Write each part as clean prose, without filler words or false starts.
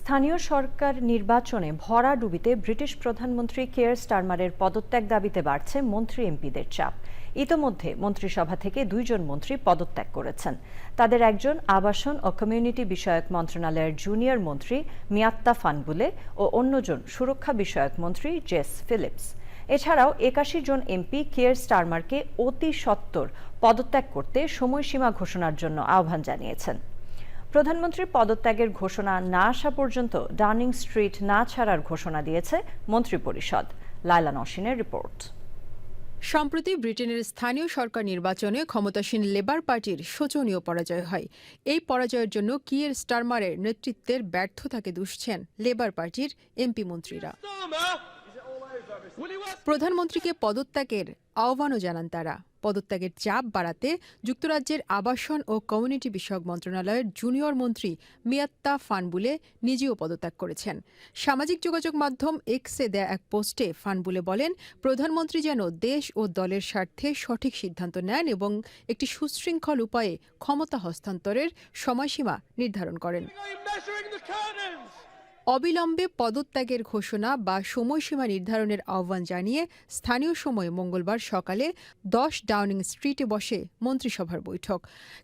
স্থানীয় সরকার নির্বাচনে ভরাডুবিতে ব্রিটিশ প্রধানমন্ত্রী কেয়ার স্টারমারের পদত্যাগ দাবিতে বাড়ছে মন্ত্রী এমপিদের চাপ। ইতোমধ্যে মন্ত্রিসভা থেকে 2 জন মন্ত্রী পদত্যাগ করেছেন। তাদের একজন আবাসন ও কমিউনিটি বিষয়ক মন্ত্রণালয়ের জুনিয়র মন্ত্রী মিয়াত্তা ফানবুলে ও অন্যজন সুরক্ষা বিষয়ক মন্ত্রী জেস ফিলিপস। এছাড়াও 81 জন এমপি কেয়ার স্টারমারকে অতি সত্বর পদত্যাগ করতে সময়সীমা ঘোষণার জন্য আহ্বান জানিয়েছেন। প্রধানমন্ত্রীর পদত্যাগের ঘোষণা না আসা পর্যন্ত ডাউনিং স্ট্রিট না ছাড়ার ঘোষণা দিয়েছে মন্ত্রিপরিষদ। লায়লা নওশিনের রিপোর্ট। সম্প্রতি ব্রিটেনের স্থানীয় সরকার নির্বাচনে ক্ষমতাসীন লেবার পার্টির শোচনীয় পরাজয় হয়। এই পরাজয়ের জন্য কিয়ের স্টারমারের নেতৃত্বের ব্যর্থতাকে দুষছেন লেবার পার্টির এমপি মন্ত্রীরা। প্রধানমন্ত্রীকে পদত্যাগের আহ্বানও জানান তারা। পদত্যাগের চাপ বাড়াতে যুক্তরাজ্যের আবাসন ও কমিউনিটি বিষয়ক মন্ত্রণালয়ের জুনিয়র মন্ত্রী মিয়াত্তা ফানবুলে নিজেও পদত্যাগ করেছেন। সামাজিক যোগাযোগ মাধ্যম এক্সে দেয়া এক পোস্টে ফানবুলে বলেন, প্রধানমন্ত্রী যেন দেশ ও দলের স্বার্থে সঠিক সিদ্ধান্ত নেন এবং একটি সুশৃঙ্খল উপায়ে ক্ষমতা হস্তান্তরের সময়সীমা নির্ধারণ করেন। অবিলম্বে পদত্যাগের ঘোষণা বা সময়সীমা নির্ধারণের আহ্বান জানিয়ে স্থানীয় সময়ে মঙ্গলবার সকালে 10 ডাউনিং স্ট্রিটে বসে মন্ত্রিসভার বৈঠক।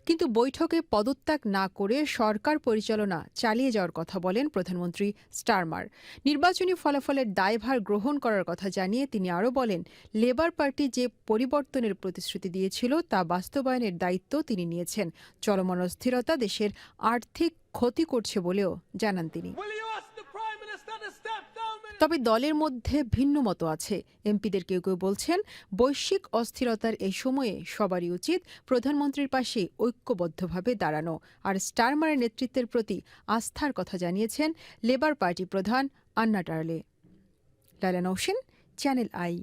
কিন্তু বৈঠকে পদত্যাগ না করে সরকার পরিচালনা চালিয়ে যাওয়ার কথা বলেন প্রধানমন্ত্রী স্টারমার। নির্বাচনী ফলাফলের দায়ভার গ্রহণ করার কথা জানিয়ে তিনি আরও বলেন, লেবার পার্টি যে পরিবর্তনের প্রতিশ্রুতি দিয়েছিল তা বাস্তবায়নের দায়িত্ব তিনি নিয়েছেন। চলমান অস্থিরতা দেশের আর্থিক ক্ষতি করছে বলেও জানান তিনি। তবে দলের মধ্যে ভিন্ন মত আছে। এমপিদের কেউ কেউ বলছেন, বৈশ্বিক অস্থিরতার এই সময়ে সবারই উচিত প্রধানমন্ত্রীর পাশে ঐক্যবদ্ধভাবে দাঁড়ানো। আর স্টারমারের নেতৃত্বের প্রতি আস্থার কথা জানিয়েছেন লেবার পার্টি প্রধান Anna Turley. Laila Nowshin, Channel I.